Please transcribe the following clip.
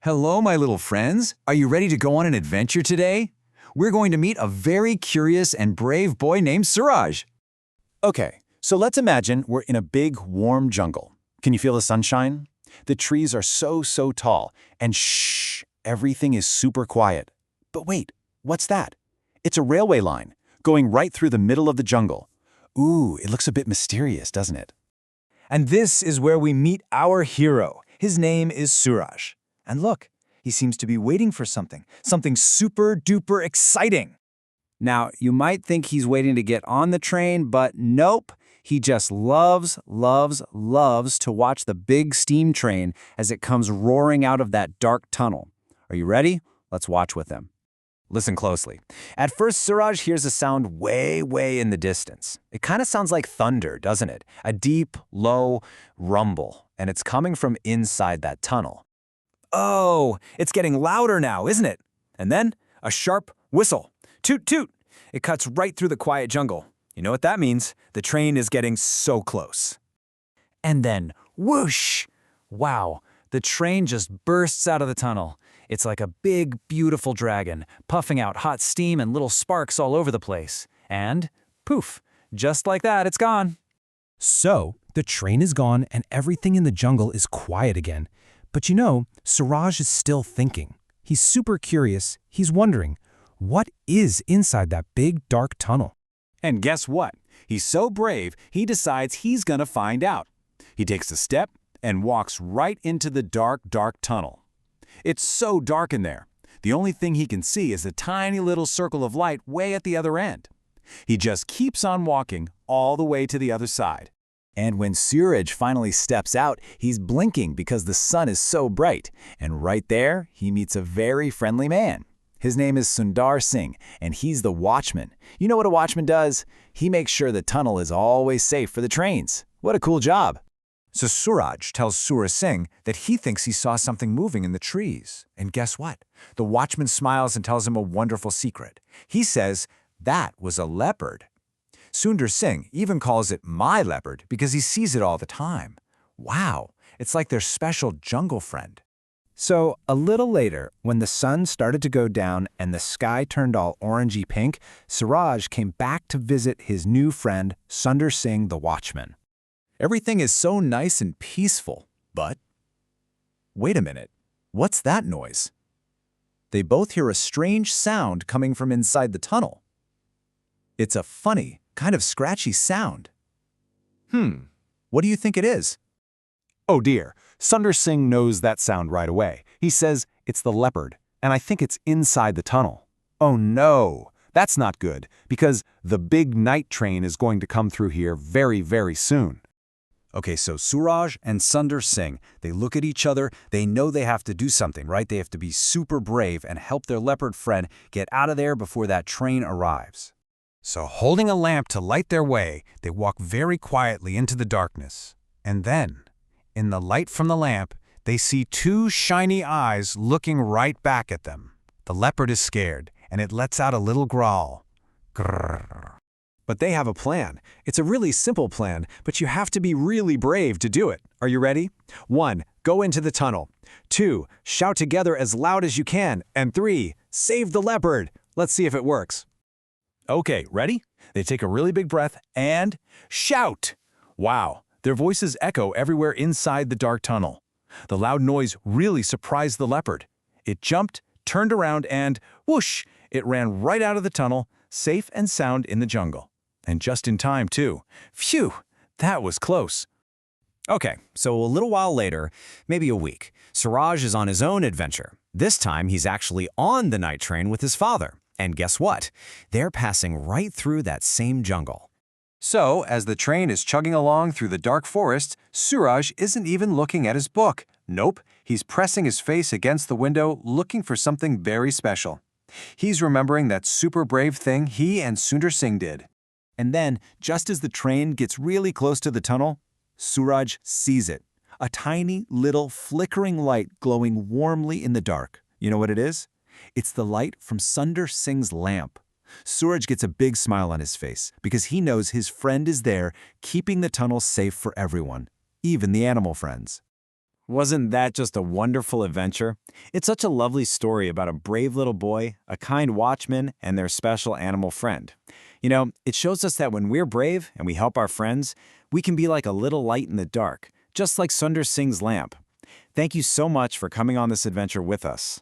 Hello, my little friends. Are you ready to go on an adventure today? We're going to meet a very curious and brave boy named Suraj. Okay, so let's imagine we're in a big, warm jungle. Can you feel the sunshine? The trees are so tall, and shh, everything is super quiet. But wait, what's that? It's a railway line, going right through the middle of the jungle. Ooh, it looks a bit mysterious, doesn't it? And this is where we meet our hero. His name is Suraj. And look, he seems to be waiting for something super duper exciting. Now, you might think he's waiting to get on the train, but nope. He just loves to watch the big steam train as it comes roaring out of that dark tunnel. Are you ready? Let's watch with him. Listen closely. At first, Suraj hears a sound way in the distance. It kind of sounds like thunder, doesn't it? A deep, low rumble, and it's coming from inside that tunnel. Oh, it's getting louder now, isn't it? And then a sharp whistle. Toot toot. It cuts right through the quiet jungle. You know what that means? The train is getting so close. And then whoosh! Wow, the train just bursts out of the tunnel. It's like a big, beautiful dragon, puffing out hot steam and little sparks all over the place. And poof, just like that, it's gone. So, the train is gone and everything in the jungle is quiet again. But you know, Suraj is still thinking. He's super curious. He's wondering, what is inside that big, dark tunnel? And guess what? He's so brave, he decides he's gonna find out. He takes a step and walks right into the dark tunnel. It's so dark in there. The only thing he can see is a tiny little circle of light way at the other end. He just keeps on walking all the way to the other side. And when Suraj finally steps out, he's blinking because the sun is so bright. And right there, he meets a very friendly man. His name is Sundar Singh, and he's the watchman. You know what a watchman does? He makes sure the tunnel is always safe for the trains. What a cool job. So Suraj tells Suraj Singh that he thinks he saw something moving in the trees. And guess what? The watchman smiles and tells him a wonderful secret. He says that was a leopard. Sundar Singh even calls it my leopard because he sees it all the time. Wow, it's like their special jungle friend. So, a little later, when the sun started to go down and the sky turned all orangey pink, Suraj came back to visit his new friend, Sundar Singh the watchman. Everything is so nice and peaceful, but wait a minute, what's that noise? They both hear a strange sound coming from inside the tunnel. It's a funny, kind of scratchy sound. What do you think it is? Oh dear, Sundar Singh knows that sound right away. He says it's the leopard, and I think it's inside the tunnel. Oh no, that's not good, because the big night train is going to come through here very soon. Okay, so Suraj and Sundar Singh, they look at each other, they know they have to do something, right? They have to be super brave and help their leopard friend get out of there before that train arrives. So holding a lamp to light their way, they walk very quietly into the darkness. And then, in the light from the lamp, they see two shiny eyes looking right back at them. The leopard is scared, and it lets out a little growl. Grrr. But they have a plan. It's a really simple plan, but you have to be really brave to do it. Are you ready? 1. Go into the tunnel. 2. Shout together as loud as you can. And 3. Save the leopard. Let's see if it works. Okay, ready? They take a really big breath and shout. Wow, their voices echo everywhere inside the dark tunnel. The loud noise really surprised the leopard. It jumped, turned around, and whoosh, it ran right out of the tunnel, safe and sound in the jungle. And just in time, too. Phew, that was close. Okay, so a little while later, maybe a week, Suraj is on his own adventure. This time, he's actually on the night train with his father. And guess what? They're passing right through that same jungle. So, as the train is chugging along through the dark forest, Suraj isn't even looking at his book. Nope, he's pressing his face against the window, looking for something very special. He's remembering that super brave thing he and Sundar Singh did. And then, just as the train gets really close to the tunnel, Suraj sees it. A tiny, little, flickering light glowing warmly in the dark. You know what it is? It's the light from Sundar Singh's lamp. Suraj gets a big smile on his face because he knows his friend is there, keeping the tunnel safe for everyone, even the animal friends. Wasn't that just a wonderful adventure? It's such a lovely story about a brave little boy, a kind watchman, and their special animal friend. You know, it shows us that when we're brave and we help our friends, we can be like a little light in the dark, just like Sundar Singh's lamp. Thank you so much for coming on this adventure with us.